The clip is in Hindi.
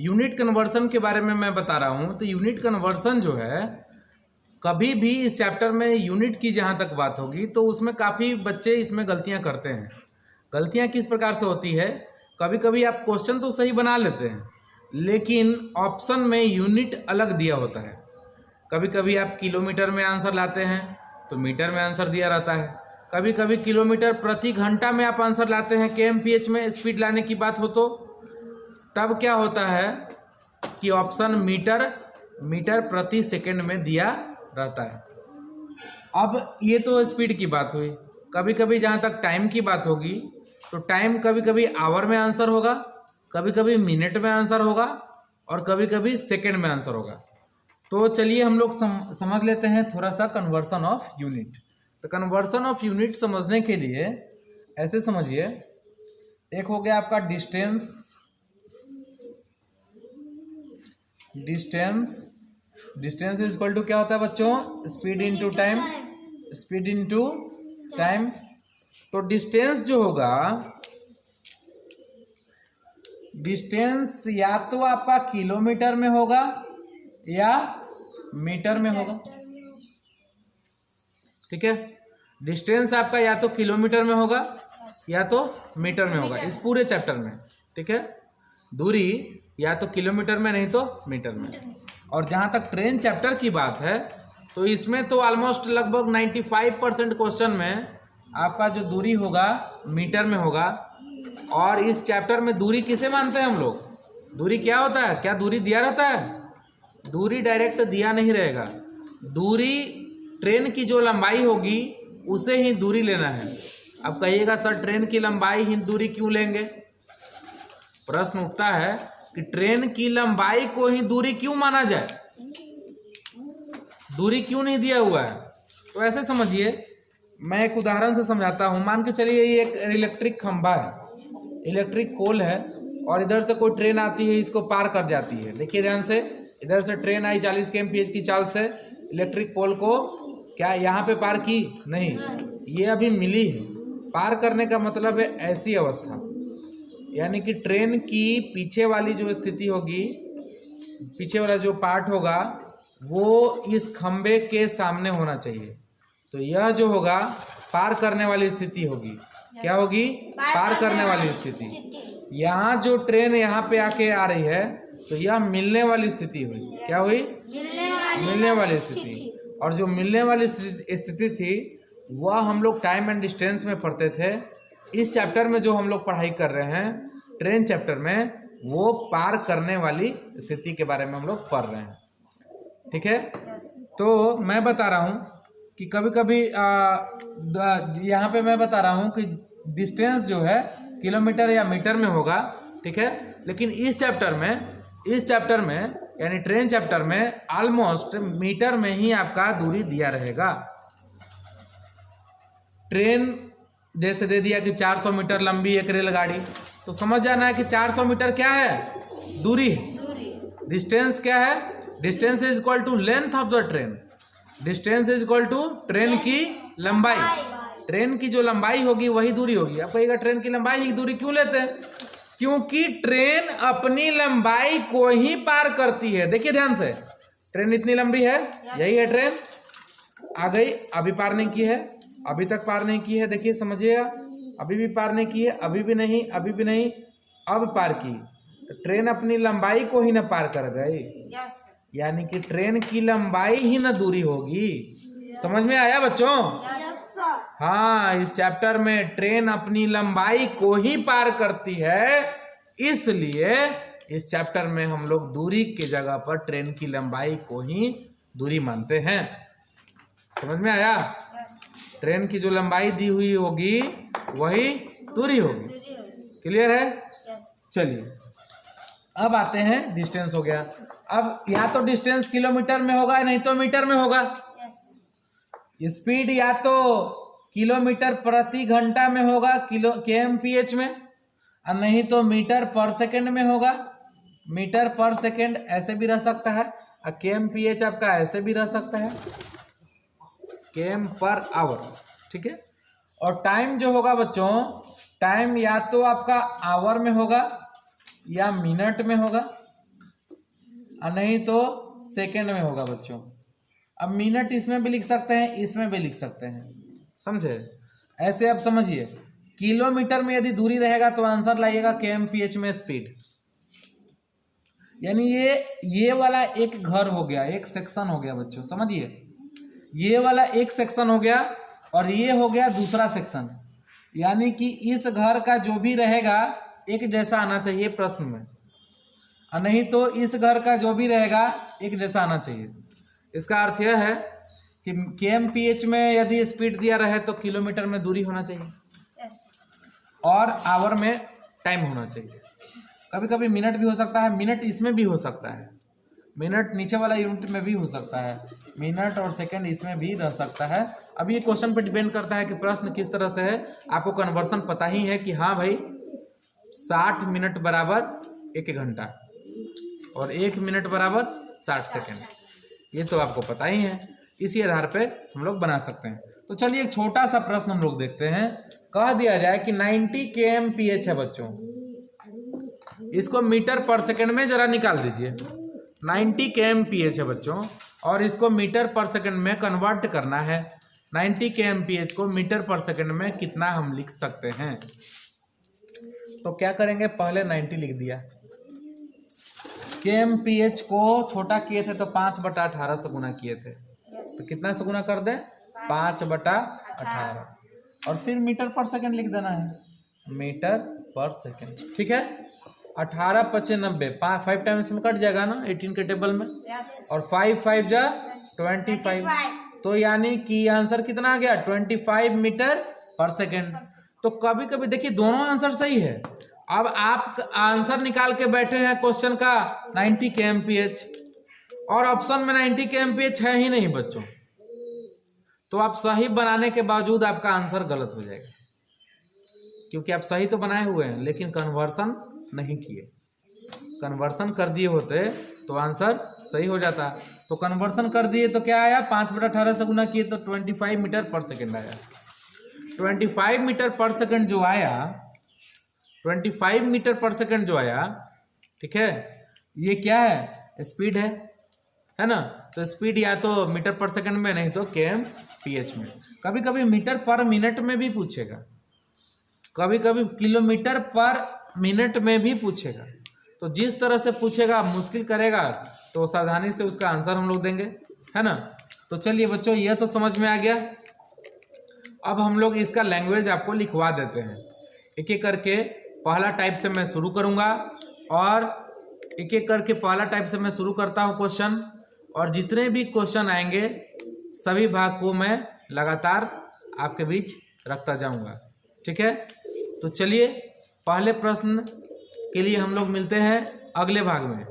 यूनिट कन्वर्सन के बारे में मैं बता रहा हूँ। तो यूनिट कन्वर्सन जो है, कभी भी इस चैप्टर में यूनिट की जहाँ तक बात होगी तो उसमें काफ़ी बच्चे इसमें गलतियाँ करते हैं। गलतियाँ किस प्रकार से होती है, कभी कभी आप क्वेश्चन तो सही बना लेते हैं लेकिन ऑप्शन में यूनिट अलग दिया होता है। कभी कभी आप किलोमीटर में आंसर लाते हैं तो मीटर में आंसर दिया रहता है। कभी कभी किलोमीटर प्रति घंटा में आप आंसर लाते हैं, kmph में स्पीड लाने की बात हो तो तब क्या होता है कि ऑप्शन मीटर प्रति सेकंड में दिया रहता है। अब ये तो स्पीड की बात हुई। कभी कभी जहाँ तक टाइम की बात होगी तो टाइम कभी कभी आवर में आंसर होगा, कभी कभी मिनट में आंसर होगा और कभी कभी सेकंड में आंसर होगा। तो चलिए हम लोग समझ लेते हैं थोड़ा सा कन्वर्सन ऑफ यूनिट। तो कन्वर्सन ऑफ यूनिट समझने के लिए ऐसे समझिए, एक हो गया आपका डिस्टेंस इज इक्वल टू क्या होता है बच्चों, स्पीड इनटू टाइम। तो डिस्टेंस जो होगा, डिस्टेंस या तो आपका किलोमीटर में होगा या मीटर में होगा। ठीक है, डिस्टेंस आपका या तो किलोमीटर में होगा या तो मीटर में होगा इस पूरे चैप्टर में। ठीक है, दूरी या तो किलोमीटर में नहीं तो मीटर में। और जहाँ तक ट्रेन चैप्टर की बात है तो इसमें तो ऑलमोस्ट लगभग 95% क्वेश्चन में आपका जो दूरी होगा मीटर में होगा। और इस चैप्टर में दूरी किसे मानते हैं हम लोग, दूरी क्या होता है, क्या दूरी दिया रहता है, दूरी डायरेक्ट दिया नहीं रहेगा। दूरी ट्रेन की जो लंबाई होगी उसे ही दूरी लेना है। अब कहिएगा सर ट्रेन की लंबाई ही दूरी क्यों लेंगे, प्रश्न उठता है कि ट्रेन की लंबाई को ही दूरी क्यों माना जाए, दूरी क्यों नहीं दिया हुआ है। तो ऐसे समझिए, मैं एक उदाहरण से समझाता हूँ। मान के चलिए ये एक इलेक्ट्रिक खंभा है, इलेक्ट्रिक पोल है और इधर से कोई ट्रेन आती है, इसको पार कर जाती है। देखिए ध्यान से, इधर से ट्रेन आई 40 kmph की चाल से, इलेक्ट्रिक पोल को क्या यहाँ पे पार की, नहीं, ये अभी मिली है। पार करने का मतलब है ऐसी अवस्था, यानी कि ट्रेन की पीछे वाली जो स्थिति होगी, पीछे वाला जो पार्ट होगा वो इस खंबे के सामने होना चाहिए। तो यह जो होगा पार करने वाली स्थिति होगी। क्या होगी, पार करने वाली स्थिति। यहाँ जो ट्रेन यहाँ पे आके आ रही है तो यह मिलने वाली स्थिति हुई। क्या हुई, मिलने वाली स्थिति। और जो मिलने वाली स्थिति थी वह हम लोग टाइम एंड डिस्टेंस में पढ़ते थे। इस चैप्टर में जो हम लोग पढ़ाई कर रहे हैं ट्रेन चैप्टर में, वो पार करने वाली स्थिति के बारे में हम लोग पढ़ रहे हैं। ठीक है, तो मैं बता रहा हूँ कि कभी कभी यहाँ पे मैं बता रहा हूँ कि डिस्टेंस जो है किलोमीटर या मीटर में होगा। ठीक है, लेकिन इस चैप्टर में यानी ट्रेन चैप्टर में ऑलमोस्ट मीटर में ही आपका दूरी दिया रहेगा। ट्रेन जैसे दे दिया कि 400 मीटर लंबी एक रेलगाड़ी, तो समझ जाना है कि 400 मीटर क्या है, दूरी। डिस्टेंस क्या है, distance is equal to length of the train. Distance is equal to train की लंबाई। ट्रेन की जो लंबाई होगी वही दूरी होगी। अब कहिएगा ट्रेन की लंबाई ही दूरी क्यों लेते हैं, क्योंकि ट्रेन अपनी लंबाई को ही पार करती है। देखिए ध्यान से, ट्रेन इतनी लंबी है, यही है ट्रेन, आ गई, अभी पार नहीं की है, अभी तक पार नहीं की है। देखिए समझिएगा, अभी भी पार नहीं की है, अभी भी नहीं, अभी भी नहीं, अब पार की। तो ट्रेन अपनी लंबाई को ही ना पार कर गई, यानी कि ट्रेन की लंबाई ही ना दूरी होगी। समझ में आया बच्चों? हाँ, इस चैप्टर में ट्रेन अपनी लंबाई को ही पार करती है, इसलिए इस चैप्टर में हम लोग दूरी के जगह पर ट्रेन की लंबाई को ही दूरी मानते हैं। समझ में आया? ट्रेन की जो लंबाई दी हुई होगी वही दूरी होगी। क्लियर है? चलिए अब आते हैं, डिस्टेंस हो गया। अब या तो डिस्टेंस किलोमीटर में होगा नहीं तो मीटर में होगा। स्पीड या तो किलोमीटर प्रति घंटा में होगा, kmph में, और नहीं तो मीटर पर सेकंड में होगा। मीटर पर सेकंड ऐसे भी रह सकता है और kmph आपका ऐसे भी रह सकता है, km पर आवर। ठीक है, और टाइम जो होगा बच्चों, टाइम या तो आपका आवर में होगा या मिनट में होगा। और नहीं तो सेकंड में होगा बच्चों। अब मिनट इसमें भी लिख सकते हैं, इसमें भी लिख सकते हैं, समझे? ऐसे आप समझिए, किलोमीटर में यदि दूरी रहेगा तो आंसर लाइएगा kmph में स्पीड। यानी ये वाला एक घर हो गया, एक सेक्शन हो गया बच्चों, समझिए। ये वाला एक सेक्शन हो गया और ये हो गया दूसरा सेक्शन। यानी कि इस घर का जो भी रहेगा एक जैसा आना चाहिए प्रश्न में, और नहीं तो इस घर का जो भी रहेगा एक जैसा आना चाहिए। इसका अर्थ यह है कि kmph में यदि स्पीड दिया रहे तो किलोमीटर में दूरी होना चाहिए और आवर में टाइम होना चाहिए। कभी कभी मिनट भी हो सकता है, मिनट इसमें भी हो सकता है, मिनट नीचे वाला यूनिट में भी हो सकता है, मिनट और सेकंड इसमें भी रह सकता है। अब ये क्वेश्चन पर डिपेंड करता है कि प्रश्न किस तरह से है। आपको कन्वर्सन पता ही है कि हाँ भाई 60 मिनट बराबर 1 घंटा और 1 मिनट बराबर 60 सेकंड, ये तो आपको पता ही है। इसी आधार पे हम लोग बना सकते हैं। तो चलिए एक छोटा सा प्रश्न हम लोग देखते हैं। कह दिया जाए कि 90 kmph है बच्चों, इसको मीटर पर सेकंड में जरा निकाल दीजिए। 90 kmph है बच्चों और इसको मीटर पर सेकंड में कन्वर्ट करना है। 90 kmph को मीटर पर सेकंड में कितना हम लिख सकते हैं? तो क्या करेंगे, पहले 90 लिख दिया। kmph को छोटा किए थे तो 5/18 से गुना किए थे, तो कितना से गुना कर दे? 5/18 और फिर मीटर पर सेकंड लिख देना है, मीटर पर सेकंड। ठीक है, 18×5 5 टाइम्स में कट जाएगा ना 18 के टेबल में, और 5 जा 25, तो यानी कि आंसर कितना आ गया? 25 मीटर पर सेकंड। तो कभी कभी देखिए दोनों आंसर सही है। अब आप आंसर निकाल के बैठे हैं क्वेश्चन का 90 kmph और ऑप्शन में 90 kmph है ही नहीं बच्चों, तो आप सही बनाने के बावजूद आपका आंसर गलत हो जाएगा, क्योंकि आप सही तो बनाए हुए हैं लेकिन कन्वर्सन नहीं किए। कन्वर्सन कर दिए होते तो आंसर सही हो जाता। तो कन्वर्सन कर दिए तो क्या आया? 5/18 से गुना किए तो 25 मीटर पर सेकंड आया। 25 मीटर पर सेकंड जो आया, 25 मीटर पर सेकंड जो आया, ठीक है, ये क्या है? स्पीड है ना? तो स्पीड या तो मीटर पर सेकंड में, नहीं तो kmph में। कभी कभी मीटर पर मिनट में भी पूछेगा, कभी कभी किलोमीटर पर मिनट में भी पूछेगा। तो जिस तरह से पूछेगा, मुश्किल करेगा तो सावधानी से उसका आंसर हम लोग देंगे, है ना? तो चलिए बच्चों, यह तो समझ में आ गया। अब हम लोग इसका लैंग्वेज आपको लिखवा देते हैं। एक एक करके पहला टाइप से मैं शुरू करूंगा और एक एक करके पहला टाइप से मैं शुरू करता हूं क्वेश्चन, और जितने भी क्वेश्चन आएंगे सभी भाग को मैं लगातार आपके बीच रखता जाऊंगा। ठीक है, तो चलिए पहले प्रश्न के लिए हम लोग मिलते हैं अगले भाग में।